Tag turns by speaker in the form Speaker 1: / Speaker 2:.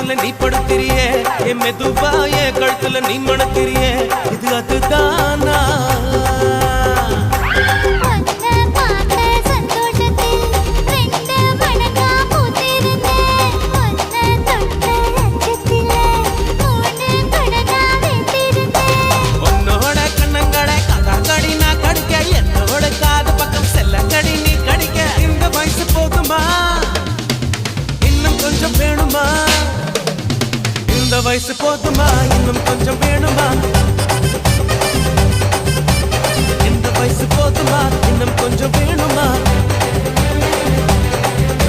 Speaker 1: பக்கத்துல நீ படுத்திரியே என் மெதுவா என் கழுத்துல நீ மணத்திரியே இது அதுதானா இந்த வயசு போதுமா இன்னும் கொஞ்சம் வேணுமா இந்த வயசு போதுமா இன்னும் கொஞ்சம் வேணுமா